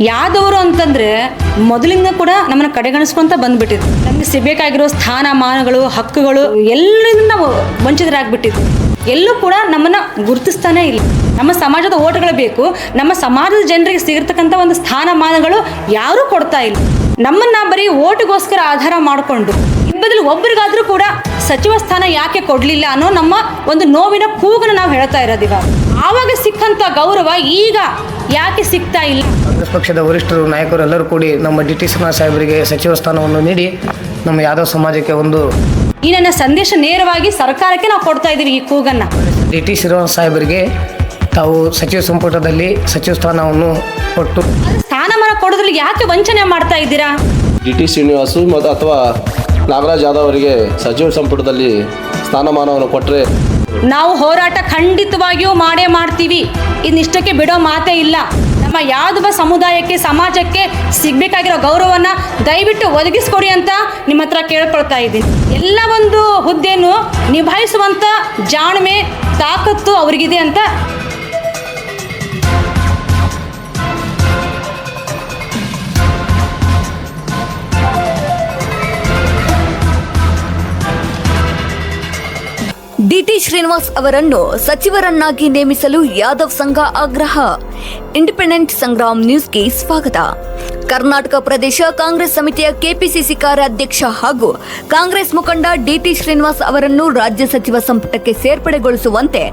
ಯಾದವರು ಅಂತಂದರೆ ಮೊದಲಿಂದ ಕೂಡ ನಮ್ಮನ್ನು ಕಡೆಗಣಿಸ್ಕೊಂತ ಬಂದ್ಬಿಟ್ಟಿದ್ದು. ನಮಗೆ ಸಿಗಬೇಕಾಗಿರೋ ಸ್ಥಾನಮಾನಗಳು ಹಕ್ಕುಗಳು ಎಲ್ಲರಿಂದ ನಾವು ವಂಚಿತರಾಗ್ಬಿಟ್ಟಿದ್ವಿ. ಎಲ್ಲೂ ಕೂಡ ನಮ್ಮನ್ನು ಗುರುತಿಸ್ತಾನೇ ಇಲ್ಲ. ನಮ್ಮ ಸಮಾಜದ ಓಟ್ಗಳು ಬೇಕು, ನಮ್ಮ ಸಮಾಜದ ಜನರಿಗೆ ಸಿಗಿರ್ತಕ್ಕಂಥ ಒಂದು ಸ್ಥಾನಮಾನಗಳು ಯಾರೂ ಕೊಡ್ತಾ ಇಲ್ಲ. ನಮ್ಮನ್ನ ಬರೀ ಓಟಿಗೋಸ್ಕರ ಆಧಾರ ಮಾಡಿಕೊಂಡು ಇಬ್ಬರಲ್ಲಿ ಒಬ್ಬರಿಗಾದ್ರೂ ಕೂಡ ಸಚಿವ ಸ್ಥಾನ ಯಾಕೆ ಕೊಡಲಿಲ್ಲ ಅನ್ನೋ ನಮ್ಮ ಒಂದು ನೋವಿನ ಕೂಗನ್ನು ನಾವು ಹೇಳ್ತಾ ಇರೋದಿವ. ಆವಾಗ ಸಿಕ್ಕಂಥ ಗೌರವ ಈಗ ಯಾಕೆ ಸಿಗ್ತಾ ಇಲ್ಲ? ಕಾಂಗ್ರೆಸ್ ಪಕ್ಷದ ವರಿಷ್ಠರು ನಾಯಕರು ಎಲ್ಲರೂ ಕೂಡಿ ನಮ್ಮ ಡಿ ಟಿ ಶ್ರೀನಿವಾಸ್ ಸಾಹೇಬರಿಗೆ ಸಚಿವ ಸ್ಥಾನವನ್ನು ನೀಡಿ ನಮ್ಮ ಯಾದವ ಸಮಾಜಕ್ಕೆ ಒಂದು ಈ ನನ್ನ ಸಂದೇಶ ನೇರವಾಗಿ ಸರ್ಕಾರಕ್ಕೆ ನಾವು ಕೊಡ್ತಾ ಇದ್ದೀವಿ. ಈ ಕೂಗನ್ನು ಡಿ ಟಿ ಶ್ರೀನಿವಾಸ್ ಸಾಹೇಬರಿಗೆ ತಾವು ಸಚಿವ ಸಂಪುಟದಲ್ಲಿ ಸಚಿವ ಸ್ಥಾನವನ್ನು ಕೊಟ್ಟು ಸ್ಥಾನಮಾನ ಕೊಡೋದ್ರಲ್ಲಿ ಯಾಕೆ ವಂಚನೆ ಮಾಡ್ತಾ ಇದ್ದೀರಾ? ಡಿ ಟಿ ಶ್ರೀನಿವಾಸು ಮತ್ತು ಅಥವಾ ನಾಗರಾಜ್ ಯಾದವ್ ಅವರಿಗೆ ಸಚಿವ ಸಂಪುಟದಲ್ಲಿ ಸ್ಥಾನಮಾನವನ್ನು ಕೊಟ್ಟರೆ ನಾವು ಹೋರಾಟ ಖಂಡಿತವಾಗಿಯೂ ಮಾಡೇ ಮಾಡ್ತೀವಿ. ಇನ್ನಿಷ್ಟಕ್ಕೆ ಬಿಡೋ ಮಾತೇ ಇಲ್ಲ. ನಮ್ಮ ಯಾದವ ಸಮುದಾಯಕ್ಕೆ ಸಮಾಜಕ್ಕೆ ಸಿಗಬೇಕಾಗಿರೋ ಗೌರವನ ದಯವಿಟ್ಟು ಒದಗಿಸ್ಕೊಡಿ ಅಂತ ನಿಮ್ಮ ಹತ್ರ ಕೇಳ್ಕೊಳ್ತಾ ಇದ್ದೀನಿ. ಎಲ್ಲ ಒಂದು ಹುದ್ದೆಯನ್ನು ನಿಭಾಯಿಸುವಂಥ ಜಾಣ್ಮೆ ತಾಕತ್ತು ಅವರಿಗಿದೆ ಅಂತ ಡಿಟಿ ಶ್ರೀನಿವಾಸ್ ಅವರನ್ನು ಸಚಿವರನ್ನಾಗಿ ನೇಮಿಸಲು ಯಾದವ್ ಸಂಘ ಆಗ್ರಹ. ಇಂಡಿಪೆಂಡೆಂಟ್ ಸಂಗ್ರಾಮ್ ನ್ಯೂಸ್ಗೆ ಸ್ವಾಗತ. ಕರ್ನಾಟಕ ಪ್ರದೇಶ ಕಾಂಗ್ರೆಸ್ ಸಮಿತಿಯ ಕೆಪಿಸಿಸಿ ಕಾರ್ಯಾಧ್ಯಕ್ಷ ಹಾಗೂ ಕಾಂಗ್ರೆಸ್ ಮುಖಂಡ ಡಿಟಿ ಶ್ರೀನಿವಾಸ್ ಅವರನ್ನು ರಾಜ್ಯ ಸಚಿವ ಸಂಪುಟಕ್ಕೆ ಸೇರ್ಪಡೆಗೊಳಿಸುವಂತೆ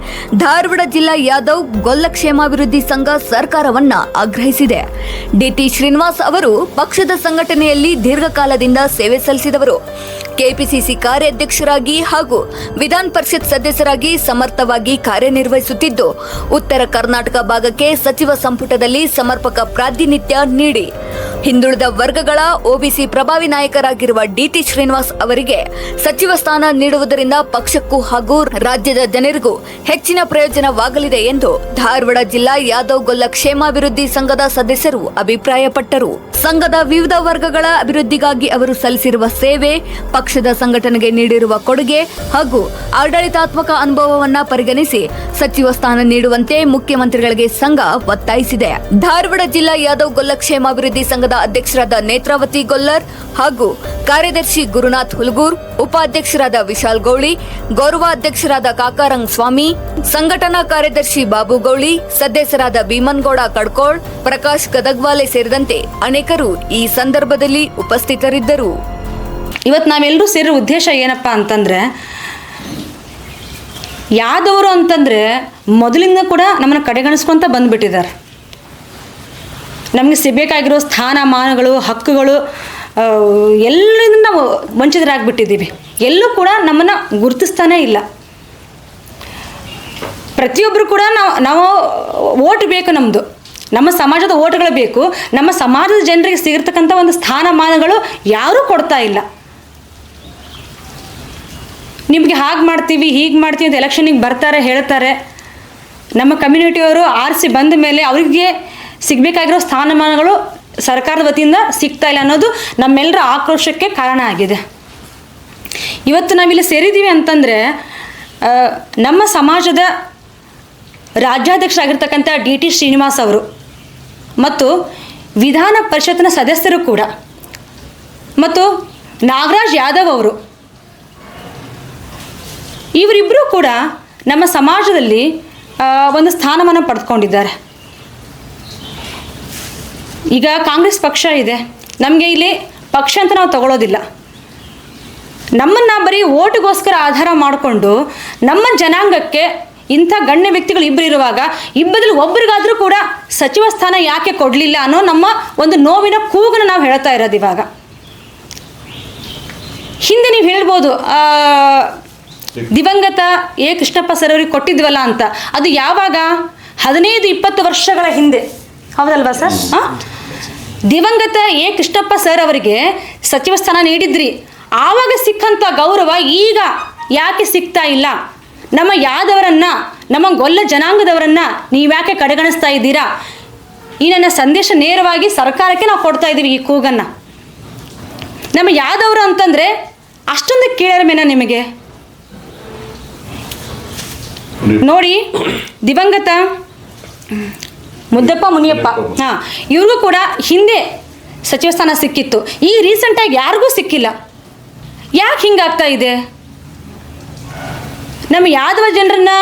ಧಾರವಾಡ ಜಿಲ್ಲಾ ಯಾದವ್ ಗೊಲ್ಲ ಕ್ಷೇಮಾಭಿವೃದ್ಧಿ ಸಂಘ ಸರ್ಕಾರವನ್ನ ಆಗ್ರಹಿಸಿದೆ. ಡಿಟಿ ಶ್ರೀನಿವಾಸ್ ಅವರು ಪಕ್ಷದ ಸಂಘಟನೆಯಲ್ಲಿ ದೀರ್ಘಕಾಲದಿಂದ ಸೇವೆ ಸಲ್ಲಿಸಿದವರು. ಕೆಪಿಸಿಸಿ ಕಾರ್ಯಾಧ್ಯಕ್ಷರಾಗಿ ಹಾಗೂ ವಿಧಾನ ಪರಿಷತ್ ಸದಸ್ಯರಾಗಿ ಸಮರ್ಥವಾಗಿ ಕಾರ್ಯನಿರ್ವಹಿಸುತ್ತಿದ್ದು, ಉತ್ತರ ಕರ್ನಾಟಕ ಭಾಗಕ್ಕೆ ಸಚಿವ ಸಂಪುಟದಲ್ಲಿ ಸಮರ್ಪಕ ಪ್ರಾತಿನಿಧ್ಯ ನೀಡಿ ಹಿಂದುಳಿದ ವರ್ಗಗಳ ಒಬಿಸಿ ಪ್ರಭಾವಿ ನಾಯಕರಾಗಿರುವ ಡಿಟಿ ಶ್ರೀನಿವಾಸ್ ಅವರಿಗೆ ಸಚಿವ ಸ್ಥಾನ ನೀಡುವುದರಿಂದ ಪಕ್ಷಕ್ಕೂ ಹಾಗೂ ರಾಜ್ಯದ ಜನರಿಗೂ ಹೆಚ್ಚಿನ ಪ್ರಯೋಜನವಾಗಲಿದೆ ಎಂದು ಧಾರವಾಡ ಜಿಲ್ಲಾ ಯಾದವ್ ಗೊಲ್ಲ ಕ್ಷೇಮಾಭಿವೃದ್ಧಿ ಸಂಘದ ಸದಸ್ಯರು ಅಭಿಪ್ರಾಯಪಟ್ಟರು. ಸಂಘದ ವಿವಿಧ ವರ್ಗಗಳ ಅಭಿವೃದ್ಧಿಗಾಗಿ ಅವರು ಸಲ್ಲಿಸಿರುವ ಸೇವೆ, ಪಕ್ಷದ ಸಂಘಟನೆಗೆ ನೀಡಿರುವ ಕೊಡುಗೆ ಹಾಗೂ ಆಡಳಿತಾತ್ಮಕ ಅನುಭವವನ್ನ ಪರಿಗಣಿಸಿ ಸಚಿವ ಸ್ಥಾನ ನೀಡುವಂತೆ ಮುಖ್ಯಮಂತ್ರಿಗಳಿಗೆ ಸಂಘ ಒತ್ತಾಯಿಸಿದೆ. ಧಾರವಾಡ ಜಿಲ್ಲಾ ಯಾದವ್ ಗೊಲ್ಲ ಕ್ಷೇಮಾಭಿವೃದ್ಧಿ ಸಂಘದ ಅಧ್ಯಕ್ಷರಾದ ನೇತ್ರಾವತಿ ಗೊಲ್ಲರ್ ಹಾಗೂ ಕಾರ್ಯದರ್ಶಿ ಗುರುನಾಥ್ ಹುಲ್ಗೂರ್, ಉಪಾಧ್ಯಕ್ಷರಾದ ವಿಶಾಲ್ ಗೌಳಿ, ಗೌರವಾಧ್ಯಕ್ಷರಾದ ಕಾಕಾರಂಗ್ ಸ್ವಾಮಿ, ಸಂಘಟನಾ ಕಾರ್ಯದರ್ಶಿ ಬಾಬು ಗೌಳಿ, ಸದಸ್ಯರಾದ ಭೀಮನ್ಗೌಡ ಕಡ್ಕೋಳ್, ಪ್ರಕಾಶ್ ಗದಗ್ವಾಲೆ ಸೇರಿದಂತೆ ಅನೇಕರು ಈ ಸಂದರ್ಭದಲ್ಲಿ ಉಪಸ್ಥಿತರಿದ್ದರು. ಇವತ್ತು ನಾವೆಲ್ಲರೂ ಸೇರಿರೋ ಉದ್ದೇಶ ಏನಪ್ಪ ಅಂತಂದರೆ, ಯಾದವರು ಅಂತಂದರೆ ಮೊದಲಿಂದ ಕೂಡ ನಮ್ಮನ್ನು ಕಡೆಗಣಿಸ್ಕೊಂತ ಬಂದುಬಿಟ್ಟಿದ್ದಾರೆ. ನಮಗೆ ಸಿಗಬೇಕಾಗಿರೋ ಸ್ಥಾನಮಾನಗಳು ಹಕ್ಕುಗಳು ಎಲ್ಲರಿಂದ ನಾವು ವಂಚಿತರಾಗ್ಬಿಟ್ಟಿದ್ದೀವಿ. ಎಲ್ಲೂ ಕೂಡ ನಮ್ಮನ್ನು ಗುರುತಿಸ್ತಾನೇ ಇಲ್ಲ. ಪ್ರತಿಯೊಬ್ಬರು ಕೂಡ ನಾವು ಓಟ್ ಬೇಕು, ನಮ್ಮದು ನಮ್ಮ ಸಮಾಜದ ಓಟ್ಗಳು ಬೇಕು. ನಮ್ಮ ಸಮಾಜದ ಜನರಿಗೆ ಸಿಗಿರ್ತಕ್ಕಂಥ ಒಂದು ಸ್ಥಾನಮಾನಗಳು ಯಾರೂ ಕೊಡ್ತಾ ಇಲ್ಲ. ನಿಮಗೆ ಹಾಗೆ ಮಾಡ್ತೀವಿ ಹೀಗೆ ಮಾಡ್ತೀವಿ ಅಂತ ಎಲೆಕ್ಷನಿಗೆ ಬರ್ತಾರೆ, ಹೇಳ್ತಾರೆ. ನಮ್ಮ ಕಮ್ಯುನಿಟಿಯವರು ಆರಿಸಿ ಬಂದ ಮೇಲೆ ಅವರಿಗೆ ಸಿಗಬೇಕಾಗಿರೋ ಸ್ಥಾನಮಾನಗಳು ಸರ್ಕಾರದ ವತಿಯಿಂದ ಸಿಗ್ತಾ ಇಲ್ಲ ಅನ್ನೋದು ನಮ್ಮೆಲ್ಲರ ಆಕ್ರೋಶಕ್ಕೆ ಕಾರಣ ಆಗಿದೆ. ಇವತ್ತು ನಾವಿಲ್ಲಿ ಸೇರಿದ್ದೀವಿ ಅಂತಂದರೆ ನಮ್ಮ ಸಮಾಜದ ರಾಜ್ಯಾಧ್ಯಕ್ಷರಾಗಿರ್ತಕ್ಕಂಥ ಡಿ ಟಿ ಶ್ರೀನಿವಾಸ್ ಅವರು ಮತ್ತು ವಿಧಾನ ಪರಿಷತ್ನ ಸದಸ್ಯರು ಕೂಡ ಮತ್ತು ನಾಗರಾಜ್ ಯಾದವ್ ಅವರು, ಇವರಿಬ್ಬರೂ ಕೂಡ ನಮ್ಮ ಸಮಾಜದಲ್ಲಿ ಒಂದು ಸ್ಥಾನಮಾನ ಪಡೆದುಕೊಂಡಿದ್ದಾರೆ. ಈಗ ಕಾಂಗ್ರೆಸ್ ಪಕ್ಷ ಇದೆ, ನಮಗೆ ಇಲ್ಲಿ ಪಕ್ಷ ಅಂತ ನಾವು ತಗೊಳ್ಳೋದಿಲ್ಲ. ನಮ್ಮನ್ನು ಬರೀ ಓಟಿಗೋಸ್ಕರ ಆಧಾರ ಮಾಡಿಕೊಂಡು ನಮ್ಮ ಜನಾಂಗಕ್ಕೆ ಇಂಥ ಗಣ್ಯ ವ್ಯಕ್ತಿಗಳು ಇಬ್ಬರು ಇರುವಾಗ ಇಬ್ಬರಲ್ಲಿ ಒಬ್ಬರಿಗಾದರೂ ಕೂಡ ಸಚಿವ ಸ್ಥಾನ ಯಾಕೆ ಕೊಡಲಿಲ್ಲ ಅನ್ನೋ ನಮ್ಮ ಒಂದು ನೋವಿನ ಕೂಗನ್ನು ನಾವು ಹೇಳ್ತಾ ಇರೋದು. ಇವಾಗ ಹಿಂದೆ ನೀವು ಹೇಳ್ಬೋದು ದಿವಂಗತ ಎ ಕೃಷ್ಣಪ್ಪ ಸರ್ ಅವ್ರಿಗೆ ಕೊಟ್ಟಿದ್ವಲ್ಲ ಅಂತ. ಅದು ಯಾವಾಗ? 15-20 ವರ್ಷಗಳ ಹಿಂದೆ, ಹೌದಲ್ವಾ ಸರ್? ದಿವಂಗತ ಎ ಕೃಷ್ಣಪ್ಪ ಸರ್ ಅವರಿಗೆ ಸಚಿವ ಸ್ಥಾನ ನೀಡಿದ್ರಿ. ಆವಾಗ ಸಿಕ್ಕಂಥ ಗೌರವ ಈಗ ಯಾಕೆ ಸಿಗ್ತಾ ಇಲ್ಲ? ನಮ್ಮ ಯಾದವರನ್ನು, ನಮ್ಮ ಗೊಲ್ಲ ಜನಾಂಗದವರನ್ನು ನೀವ್ಯಾಕೆ ಕಡೆಗಣಿಸ್ತಾ ಇದ್ದೀರಾ? ಈ ನನ್ನ ಸಂದೇಶ ನೇರವಾಗಿ ಸರ್ಕಾರಕ್ಕೆ ನಾವು ಕೊಡ್ತಾ ಇದ್ದೀವಿ. ಈ ಕೂಗನ್ನು ನಮ್ಮ ಯಾದವರು ಅಂತಂದರೆ ಅಷ್ಟೊಂದು ಕೀಳರಿಮೆನ ನಿಮಗೆ? ನೋಡಿ, ದಿವಂಗತ ಮುದ್ದಪ್ಪ ಮುನಿಯಪ್ಪ ಹಾಂ, ಇವ್ರಿಗೂ ಕೂಡ ಹಿಂದೆ ಸಚಿವ ಸ್ಥಾನ ಸಿಕ್ಕಿತ್ತು. ಈ ರೀಸೆಂಟಾಗಿ ಯಾರಿಗೂ ಸಿಕ್ಕಿಲ್ಲ. ಯಾಕೆ ಹಿಂಗಾಗ್ತಾ ಇದೆ? ನಮ್ಮ ಯಾದವ ಜನರನ್ನ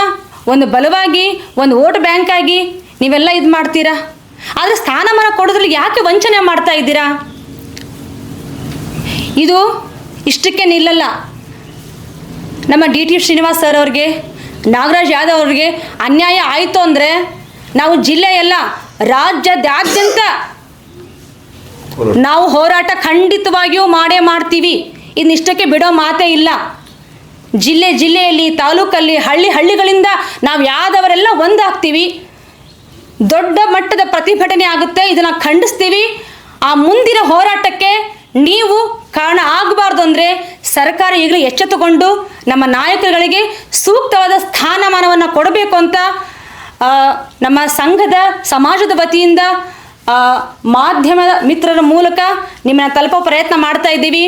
ಒಂದು ಬಲವಾಗಿ, ಒಂದು ವೋಟ್ ಬ್ಯಾಂಕ್ ಆಗಿ ನೀವೆಲ್ಲ ಇದು ಮಾಡ್ತೀರಾ, ಆದರೆ ಸ್ಥಾನಮಾನ ಕೊಡೋದ್ರಲ್ಲಿ ಯಾಕೆ ವಂಚನೆ ಮಾಡ್ತಾ ಇದ್ದೀರಾ? ಇದು ಇಷ್ಟಕ್ಕೆ ನಿಲ್ಲಲ್ಲ. ನಮ್ಮ ಡಿ ಟಿ ಶ್ರೀನಿವಾಸ್ ಸರ್ ಅವ್ರಿಗೆ, ನಾಗರಾಜ್ ಯಾದವ್ ಅವ್ರಿಗೆ ಅನ್ಯಾಯ ಆಯಿತು ಅಂದರೆ ನಾವು ಜಿಲ್ಲೆಯಲ್ಲ ರಾಜ್ಯದಾದ್ಯಂತ ನಾವು ಹೋರಾಟ ಖಂಡಿತವಾಗಿಯೂ ಮಾಡೇ ಮಾಡ್ತೀವಿ. ಇನ್ನಿಷ್ಟಕ್ಕೆ ಬಿಡೋ ಮಾತೇ ಇಲ್ಲ. ಜಿಲ್ಲೆಯಲ್ಲಿ, ತಾಲೂಕಲ್ಲಿ, ಹಳ್ಳಿಗಳಿಂದ ನಾವು ಯಾದವರೆಲ್ಲ ಒಂದಾಗ್ತೀವಿ. ದೊಡ್ಡ ಮಟ್ಟದ ಪ್ರತಿಭಟನೆ ಆಗುತ್ತೆ. ಇದನ್ನು ಖಂಡಿಸ್ತೀವಿ. ಆ ಮುಂದಿನ ಹೋರಾಟಕ್ಕೆ ನೀವು ಕಾರಣ ಆಗಬಾರ್ದು ಅಂದರೆ ಸರ್ಕಾರ ಈಗಲೇ ಎಚ್ಚೆತ್ತುಕೊಂಡು ನಮ್ಮ ನಾಯಕರುಗಳಿಗೆ ಸೂಕ್ತವಾದ ಸ್ಥಾನಮಾನವನ್ನು ಕೊಡಬೇಕು ಅಂತ ನಮ್ಮ ಸಂಘದ ಸಮಾಜದ ವತಿಯಿಂದ ಮಾಧ್ಯಮದ ಮಿತ್ರರ ಮೂಲಕ ನಿಮ್ಮನ್ನ ತಲುಪೋ ಪ್ರಯತ್ನ ಮಾಡ್ತಾ ಇದ್ದೀವಿ.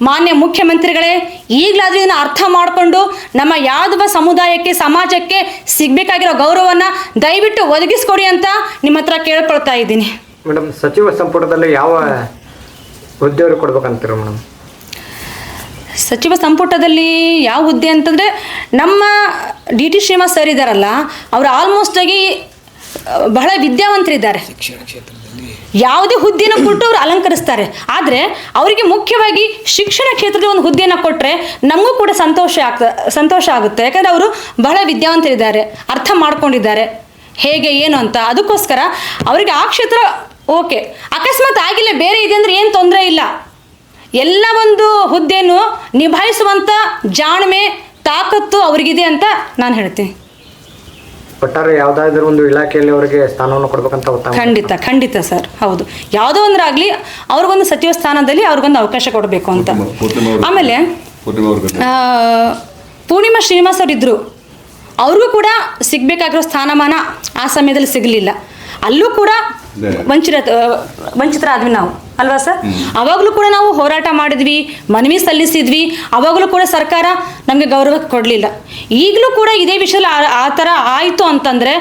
ಮಾನ್ಯ ಮುಖ್ಯಮಂತ್ರಿಗಳೇ, ಈಗಲಾದರೂ ಇದನ್ನು ಅರ್ಥ ಮಾಡಿಕೊಂಡು ನಮ್ಮ ಯಾದವ ಸಮುದಾಯಕ್ಕೆ, ಸಮಾಜಕ್ಕೆ ಸಿಗಬೇಕಾಗಿರೋ ಗೌರವವನ್ನು ದಯವಿಟ್ಟು ಒದಗಿಸ್ಕೊಡಿ ಅಂತ ನಿಮ್ಮ ಹತ್ರ ಕೇಳ್ಕೊಳ್ತಾ ಇದ್ದೀನಿ. ಮೇಡಮ್, ಸಚಿವ ಸಂಪುಟದಲ್ಲಿ ಯಾವ ಹುದ್ದೆಯವರು ಕೊಡ್ಬೇಕಂತೀರ ಮೇಡಮ್? ಸಚಿವ ಸಂಪುಟದಲ್ಲಿ ಯಾವ ಹುದ್ದೆ ಅಂತಂದರೆ, ನಮ್ಮ ಡಿ ಟಿ ಶ್ರೀನಿವಾಸ್ ಸರ್ ಇದ್ದಾರಲ್ಲ, ಅವರು ಆಲ್ಮೋಸ್ಟ್ ಆಗಿ ಬಹಳ ವಿದ್ಯಾವಂತರಿದ್ದಾರೆ. ಯಾವುದೇ ಹುದ್ದೆಯನ್ನು ಕೊಟ್ಟು ಅವರು ಅಲಂಕರಿಸ್ತಾರೆ. ಆದರೆ ಅವರಿಗೆ ಮುಖ್ಯವಾಗಿ ಶಿಕ್ಷಣ ಕ್ಷೇತ್ರದಲ್ಲಿ ಒಂದು ಹುದ್ದೆಯನ್ನು ಕೊಟ್ಟರೆ ನಮಗೂ ಕೂಡ ಸಂತೋಷ ಆಗುತ್ತೆ. ಯಾಕಂದರೆ ಅವರು ಬಹಳ ವಿದ್ಯಾವಂತರಿದ್ದಾರೆ, ಅರ್ಥ ಮಾಡ್ಕೊಂಡಿದ್ದಾರೆ ಹೇಗೆ ಏನು ಅಂತ. ಅದಕ್ಕೋಸ್ಕರ ಅವರಿಗೆ ಆ ಕ್ಷೇತ್ರ ಓಕೆ. ಅಕಸ್ಮಾತ್ ಆಗಿಲ್ಲ ಬೇರೆ ಇದೆ ಅಂದರೆ ಏನು ತೊಂದರೆ ಇಲ್ಲ. ಎಲ್ಲ ಒಂದು ಹುದ್ದೆಯನ್ನು ನಿಭಾಯಿಸುವಂಥ ಜಾಣ್ಮೆ, ತಾಕತ್ತು ಅವ್ರಿಗಿದೆ ಅಂತ ನಾನು ಹೇಳ್ತೀನಿ. ಒಟ್ಟಾರೆ ಯಾವುದಾದ್ರೂ ಒಂದು ಇಲಾಖೆಯಲ್ಲಿ ಅವರಿಗೆ ಸ್ಥಾನವನ್ನು ಕೊಡ್ಬೇಕಂತ ಉತ್ತಮ. ಖಂಡಿತ ಸರ್, ಹೌದು. ಯಾವುದೋ ಒಂದರಾಗಲಿ ಅವ್ರಿಗೊಂದು ಸಚಿವ ಸ್ಥಾನದಲ್ಲಿ ಅವ್ರಿಗೊಂದು ಅವಕಾಶ ಕೊಡಬೇಕು ಅಂತ. ಆಮೇಲೆ ಪೂರ್ಣಿಮಾ ಶ್ರೀನಿವಾಸ್ ಅವರು ಇದ್ದರು, ಅವ್ರಿಗೂ ಕೂಡ ಸಿಗಬೇಕಾಗಿರೋ ಸ್ಥಾನಮಾನ ಆ ಸಮಯದಲ್ಲಿ ಸಿಗಲಿಲ್ಲ. ಅಲ್ಲೂ ಕೂಡ ವಂಚಿತರಾದ್ವಿ ನಾವು, ಅಲ್ವಾ ಸರ್? ಅವಾಗಲೂ ಕೂಡ ನಾವು ಹೋರಾಟ ಮಾಡಿದ್ವಿ, ಮನವಿ ಸಲ್ಲಿಸಿದ್ವಿ. ಅವಾಗಲೂ ಕೂಡ ಸರ್ಕಾರ ನಮಗೆ ಗೌರವ ಕೊಡಲಿಲ್ಲ. ಈಗಲೂ ಕೂಡ ಇದೇ ವಿಷಯದಲ್ಲಿ ಆ ಥರ ಆಯಿತು ಅಂತಂದರೆ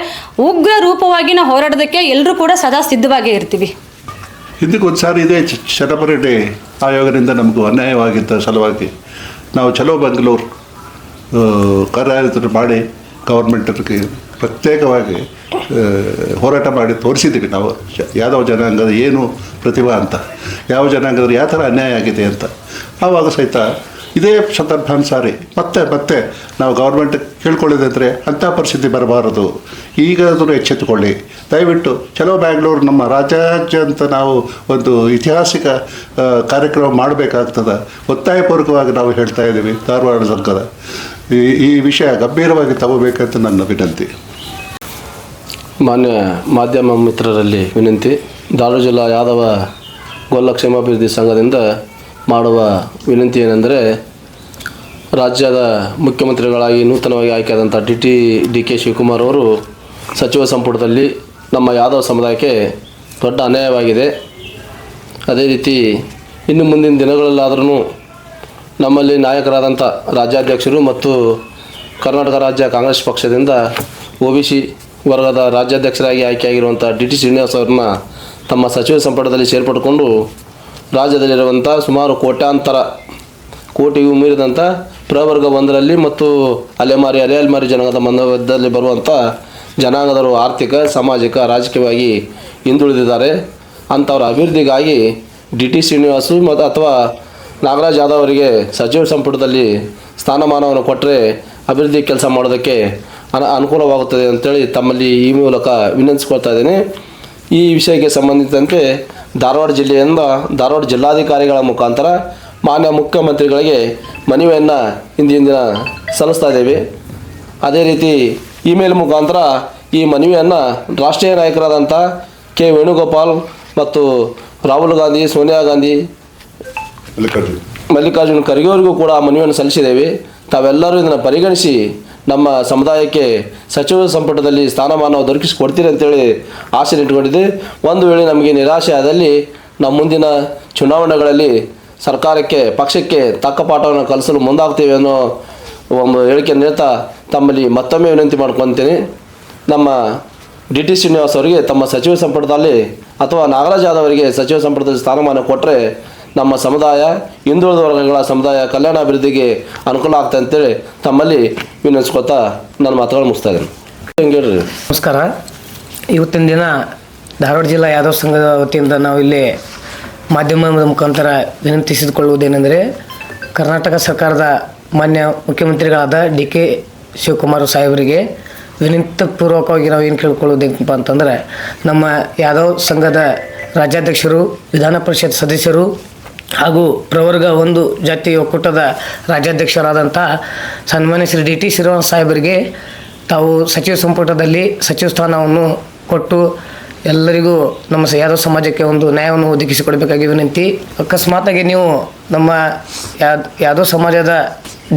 ಉಗ್ರ ರೂಪವಾಗಿ ನಾವು ಹೋರಾಡೋದಕ್ಕೆ ಎಲ್ಲರೂ ಕೂಡ ಸದಾ ಸಿದ್ಧವಾಗೇ ಇರ್ತೀವಿ. ಇದಕ್ಕೆ ಒಂದು ಸಾರಿ ಇದೇ ಚಟಪರಿಟೆ ಆಯೋಗದಿಂದ ನಮಗೂ ಅನ್ಯಾಯವಾಗಿದ್ದ ಸಲುವಾಗಿ ನಾವು ಚಲೋ ಬೆಂಗಳೂರು ಕಾರ್ಯತಂತ್ರ ಮಾಡಿ ಗೌರ್ಮೆಂಟ್ಗೆ ಪ್ರತ್ಯೇಕವಾಗಿ ಹೋರಾಟ ಮಾಡಿ ತೋರಿಸಿದ್ದೀವಿ. ನಾವು ಯಾದವ ಜನಾಂಗದ ಏನು ಪ್ರತಿಭಾ ಅಂತ, ಯಾವ ಜನಾಂಗದ ಯಾವ ಥರ ಅನ್ಯಾಯ ಆಗಿದೆ ಅಂತ. ಆವಾಗ ಸಹಿತ ಇದೇ ಸಂದರ್ಭಾನುಸಾರಿ ಮತ್ತೆ ನಾವು ಗೌರ್ಮೆಂಟ್ ಕೇಳ್ಕೊಳ್ಳೋದಂದರೆ ಅಂಥ ಪರಿಸ್ಥಿತಿ ಬರಬಾರದು. ಈಗಾದರೂ ಎಚ್ಚೆತ್ತುಕೊಳ್ಳಿ ದಯವಿಟ್ಟು. ಚಲೋ ಬ್ಯಾಂಗ್ಳೂರು ನಮ್ಮ ರಾಜ್ಯಾದ್ಯಂತ ನಾವು ಒಂದು ಐತಿಹಾಸಿಕ ಕಾರ್ಯಕ್ರಮ ಮಾಡಬೇಕಾಗ್ತದೆ. ಒತ್ತಾಯಪೂರ್ವಕವಾಗಿ ನಾವು ಹೇಳ್ತಾ ಇದ್ದೀವಿ. ಧಾರವಾಡ ಸಂಘದ ಈ ವಿಷಯ ಗಂಭೀರವಾಗಿ ತಗೋಬೇಕಂತ ನನ್ನ ವಿನಂತಿ. ಮಾನ್ಯ ಮಾಧ್ಯಮ ಮಿತ್ರರಲ್ಲಿ ವಿನಂತಿ. ಧಾರವಾಡ ಜಿಲ್ಲಾ ಯಾದವ ಗೊಲ್ಲ ಕ್ಷೇಮಾಭಿವೃದ್ಧಿ ಸಂಘದಿಂದ ಮಾಡುವ ವಿನಂತಿ ಏನೆಂದರೆ, ರಾಜ್ಯದ ಮುಖ್ಯಮಂತ್ರಿಗಳಾಗಿ ನೂತನವಾಗಿ ಆಯ್ಕೆಯಾದಂಥ ಡಿ ಕೆ ಶಿವಕುಮಾರ್ ಅವರು ಸಚಿವ ಸಂಪುಟದಲ್ಲಿ ನಮ್ಮ ಯಾದವ ಸಮುದಾಯಕ್ಕೆ ದೊಡ್ಡ ಅನ್ಯಾಯವಾಗಿದೆ. ಅದೇ ರೀತಿ ಇನ್ನು ಮುಂದಿನ ದಿನಗಳಲ್ಲಾದ್ರೂ ನಮ್ಮಲ್ಲಿ ನಾಯಕರಾದಂಥ ರಾಜ್ಯಾಧ್ಯಕ್ಷರು ಮತ್ತು ಕರ್ನಾಟಕ ರಾಜ್ಯ ಕಾಂಗ್ರೆಸ್ ಪಕ್ಷದಿಂದ OBC ವರ್ಗದ ರಾಜ್ಯಾಧ್ಯಕ್ಷರಾಗಿ ಆಯ್ಕೆಯಾಗಿರುವಂಥ ಡಿ ಟಿ ಶ್ರೀನಿವಾಸ್ ಅವ್ರನ್ನ ತಮ್ಮ ಸಚಿವ ಸಂಪುಟದಲ್ಲಿ ಸೇರ್ಪಡೆಕೊಂಡು ರಾಜ್ಯದಲ್ಲಿರುವಂಥ ಸುಮಾರು ಕೋಟಿಗೂ ಮೀರಿದಂಥ ಪ್ರವರ್ಗ 1ರಲ್ಲಿ ಮತ್ತು ಅಲೆಮಾರಿ ಜನಾಂಗದ ಮಧ್ಯದಲ್ಲಿ ಬರುವಂಥ ಜನಾಂಗದವರು ಆರ್ಥಿಕ, ಸಾಮಾಜಿಕ, ರಾಜಕೀಯವಾಗಿ ಹಿಂದುಳಿದಿದ್ದಾರೆ. ಅಂಥವ್ರ ಅಭಿವೃದ್ಧಿಗಾಗಿ ಡಿ ಟಿ ಶ್ರೀನಿವಾಸು ಅಥವಾ ನಾಗರಾಜ್ ಯಾದವ್ ಅವರಿಗೆ ಸಚಿವ ಸಂಪುಟದಲ್ಲಿ ಸ್ಥಾನಮಾನವನ್ನು ಕೊಟ್ಟರೆ ಅಭಿವೃದ್ಧಿ ಕೆಲಸ ಮಾಡೋದಕ್ಕೆ ಅನುಕೂಲವಾಗುತ್ತದೆ ಅಂತೇಳಿ ತಮ್ಮಲ್ಲಿ ಈ ಮೂಲಕ ವಿನಂತಿಸ್ಕೊಳ್ತಾ ಇದ್ದೇನೆ. ಈ ವಿಷಯಕ್ಕೆ ಸಂಬಂಧಿಸಿದಂತೆ ಧಾರವಾಡ ಜಿಲ್ಲಾಧಿಕಾರಿಗಳ ಮುಖಾಂತರ ಮಾನ್ಯ ಮುಖ್ಯಮಂತ್ರಿಗಳಿಗೆ ಮನವಿಯನ್ನು ಹಿಂದಿನ ಸಲ್ಲಿಸ್ತಾ ಇದ್ದೇವೆ. ಅದೇ ರೀತಿ ಇಮೇಲ್ ಮುಖಾಂತರ ಈ ಮನವಿಯನ್ನು ರಾಷ್ಟ್ರೀಯ ನಾಯಕರಾದಂಥ ಕೆ ವೇಣುಗೋಪಾಲ್ ಮತ್ತು ರಾಹುಲ್ ಗಾಂಧಿ, ಸೋನಿಯಾ ಗಾಂಧಿ, ಮಲ್ಲಿಕಾರ್ಜುನ್ ಖರ್ಗೆ ಅವರಿಗೂ ಕೂಡ ಮನವಿಯನ್ನು ಸಲ್ಲಿಸಿದ್ದೇವೆ. ತಾವೆಲ್ಲರೂ ಇದನ್ನು ಪರಿಗಣಿಸಿ ನಮ್ಮ ಸಮುದಾಯಕ್ಕೆ ಸಚಿವ ಸಂಪುಟದಲ್ಲಿ ಸ್ಥಾನಮಾನ ದೊರಕಿಸಿಕೊಡ್ತೀರಿ ಅಂತೇಳಿ ಆಸೆ ಇಟ್ಕೊಂಡಿದ್ದೆ. ಒಂದು ವೇಳೆ ನಮಗೆ ನಿರಾಶೆ ಆದಲ್ಲಿ ನಾವು ಮುಂದಿನ ಚುನಾವಣೆಗಳಲ್ಲಿ ಸರ್ಕಾರಕ್ಕೆ, ಪಕ್ಷಕ್ಕೆ ತಕ್ಕ ಪಾಠವನ್ನು ಕಲಿಸಲು ಮುಂದಾಗ್ತೇವೆ ಅನ್ನೋ ಒಂದು ಹೇಳಿಕೆ ನೀಡ್ತಾ ತಮ್ಮಲ್ಲಿ ಮತ್ತೊಮ್ಮೆ ವಿನಂತಿ ಮಾಡ್ಕೊತೀನಿ. ನಮ್ಮ ಡಿ ಶ್ರೀನಿವಾಸ್ ಅವರಿಗೆ ತಮ್ಮ ಸಚಿವ ಸಂಪುಟದಲ್ಲಿ ಅಥವಾ ನಾಗರಾಜ್ ಯಾದವ್ ಅವರಿಗೆ ಸಚಿವ ಸಂಪುಟದಲ್ಲಿ ಸ್ಥಾನಮಾನ ಕೊಟ್ಟರೆ ನಮ್ಮ ಸಮುದಾಯ ಹಿಂದುಳಿದ ವರ್ಗಗಳ ಸಮುದಾಯ ಕಲ್ಯಾಣ ಅಭಿವೃದ್ಧಿಗೆ ಅನುಕೂಲ ಆಗ್ತದೆ ಅಂತೇಳಿ ತಮ್ಮಲ್ಲಿ ವಿನಂತಿಸ್ಕೊತಾ ನನ್ನ ಮಾತುಗಳು ಮುಗಿಸ್ತಾ ಇದ್ದೇನೆ. ಹೆಂಗೆ ಹೇಳ್ರಿ? ನಮಸ್ಕಾರ. ಇವತ್ತಿನ ದಿನ ಧಾರವಾಡ ಜಿಲ್ಲಾ ಯಾದವ್ ಸಂಘದ ವತಿಯಿಂದ ನಾವು ಇಲ್ಲಿ ಮಾಧ್ಯಮದ ಮುಖಾಂತರ ವಿನಂತಿಸಿಕೊಳ್ಳುವುದೇನೆಂದರೆ, ಕರ್ನಾಟಕ ಸರ್ಕಾರದ ಮಾನ್ಯ ಮುಖ್ಯಮಂತ್ರಿಗಳಾದ ಡಿ ಕೆ ಶಿವಕುಮಾರ್ ಸಾಹೇಬರಿಗೆ ವಿನಂತಿಪೂರ್ವಕವಾಗಿ ನಾವು ಏನು ಕೇಳ್ಕೊಳ್ಳೋದೇನಪ್ಪ ಅಂತಂದರೆ, ನಮ್ಮ ಯಾದವ್ ಸಂಘದ ರಾಜ್ಯಾಧ್ಯಕ್ಷರು, ವಿಧಾನ ಪರಿಷತ್ ಸದಸ್ಯರು ಹಾಗೂ ಪ್ರವರ್ಗ 1 ಜಾತಿ ಒಕ್ಕೂಟದ ರಾಜ್ಯಾಧ್ಯಕ್ಷರಾದಂಥ ಸನ್ಮಾನ್ಯ ಶ್ರೀ ಡಿ ಟಿ ಶ್ರೀನಿವಾಸ್ ಸಾಹೇಬರಿಗೆ ತಾವು ಸಚಿವ ಸಂಪುಟದಲ್ಲಿ ಸಚಿವ ಸ್ಥಾನವನ್ನು ಕೊಟ್ಟು ಎಲ್ಲರಿಗೂ ನಮ್ಮ ಯಾದವ್ ಸಮಾಜಕ್ಕೆ ಒಂದು ನ್ಯಾಯವನ್ನು ಒದಗಿಸಿಕೊಡಬೇಕಾಗಿ ವಿನಂತಿ. ಅಕಸ್ಮಾತಾಗಿ ನೀವು ನಮ್ಮ ಯಾದವ್ ಸಮಾಜದ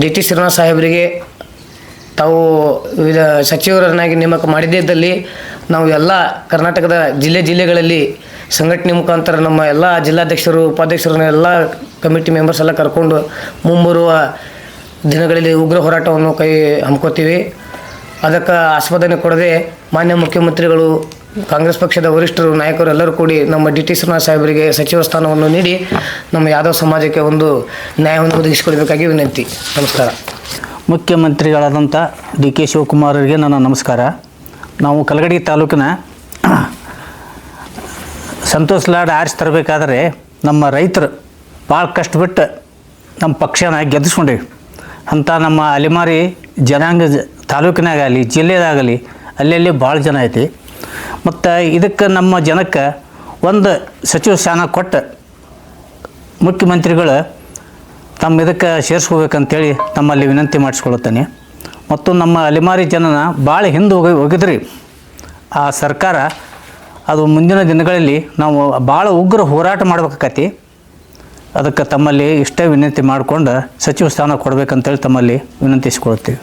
ಡಿ ಟಿ ಶ್ರೀನಿವಾಸ್ ಸಾಹೇಬರಿಗೆ ತಾವು ಸಚಿವರನ್ನಾಗಿ ನೇಮಕ ಮಾಡದೇ ಇದ್ದಲ್ಲಿ ನಾವು ಎಲ್ಲ ಕರ್ನಾಟಕದ ಜಿಲ್ಲೆಗಳಲ್ಲಿ ಸಂಘಟನೆ ಮುಖಾಂತರ ನಮ್ಮ ಎಲ್ಲ ಜಿಲ್ಲಾಧ್ಯಕ್ಷರು, ಉಪಾಧ್ಯಕ್ಷರನ್ನ ಎಲ್ಲ ಕಮಿಟಿ ಮೆಂಬರ್ಸ್ ಎಲ್ಲ ಕರ್ಕೊಂಡು ಮುಂಬರುವ ದಿನಗಳಲ್ಲಿ ಉಗ್ರ ಹೋರಾಟವನ್ನು ಹಮ್ಮಿಕೋತೀವಿ. ಅದಕ್ಕೆ ಆಸ್ಪದನೆ ಕೊಡದೆ ಮಾನ್ಯ ಮುಖ್ಯಮಂತ್ರಿಗಳು, ಕಾಂಗ್ರೆಸ್ ಪಕ್ಷದ ವರಿಷ್ಠರು, ನಾಯಕರು ಎಲ್ಲರೂ ಕೂಡಿ ನಮ್ಮ ಡಿ ಟಿ ಶ್ರೀನಿವಾಸ್ ಸಾಹೇಬರಿಗೆ ಸಚಿವ ಸ್ಥಾನವನ್ನು ನೀಡಿ ನಮ್ಮ ಯಾದವ್ ಸಮಾಜಕ್ಕೆ ಒಂದು ನ್ಯಾಯವನ್ನು ಒದಗಿಸಿಕೊಡಬೇಕಾಗಿ ವಿನಂತಿ. ನಮಸ್ಕಾರ. ಮುಖ್ಯಮಂತ್ರಿಗಳಾದಂಥ ಡಿ ಕೆ ಶಿವಕುಮಾರರಿಗೆ ನನ್ನ ನಮಸ್ಕಾರ. ನಾವು ಕಲಗಡಿ ತಾಲೂಕಿನ ಸಂತೋಷ್ ಲಾಡ್ ಆರಿಸಿ ತರಬೇಕಾದ್ರೆ ನಮ್ಮ ರೈತರು ಭಾಳ ಕಷ್ಟಪಟ್ಟು ನಮ್ಮ ಪಕ್ಷನ ಗೆದ್ದಿಸ್ಕೊಂಡೇವಿ. ಅಂಥ ನಮ್ಮ ಅಲೆಮಾರಿ ಜನಾಂಗ ತಾಲೂಕಿನಾಗಲಿ ಜಿಲ್ಲೆದಾಗಲಿ ಅಲ್ಲೆಲ್ಲಿ ಭಾಳ ಜನ ಐತಿ. ಮತ್ತು ಇದಕ್ಕೆ ನಮ್ಮ ಜನಕ್ಕೆ ಒಂದು ಸಚಿವ ಸ್ಥಾನ ಕೊಟ್ಟು ಮುಖ್ಯಮಂತ್ರಿಗಳು ತಮ್ಮ ಇದಕ್ಕೆ ಸೇರಿಸ್ಕೋಬೇಕಂತೇಳಿ ತಮ್ಮಲ್ಲಿ ವಿನಂತಿ ಮಾಡಿಸ್ಕೊಳ್ತೇನೆ. ಮತ್ತು ನಮ್ಮ ಅಲೆಮಾರಿ ಜನನ ಭಾಳ ಹಿಂದೆ ಹೋಗಿದ್ರಿ ಆ ಸರ್ಕಾರ, ಅದು ಮುಂದಿನ ದಿನಗಳಲ್ಲಿ ನಾವು ಭಾಳ ಉಗ್ರ ಹೋರಾಟ ಮಾಡ್ಬೇಕಾಕತಿ. ಅದಕ್ಕೆ ತಮ್ಮಲ್ಲಿ ಇಷ್ಟೇ ವಿನಂತಿ ಮಾಡಿಕೊಂಡು ಸಚಿವ ಸ್ಥಾನ ಕೊಡಬೇಕಂತೇಳಿ ತಮ್ಮಲ್ಲಿ ವಿನಂತಿಸ್ಕೊಳ್ತೀವಿ.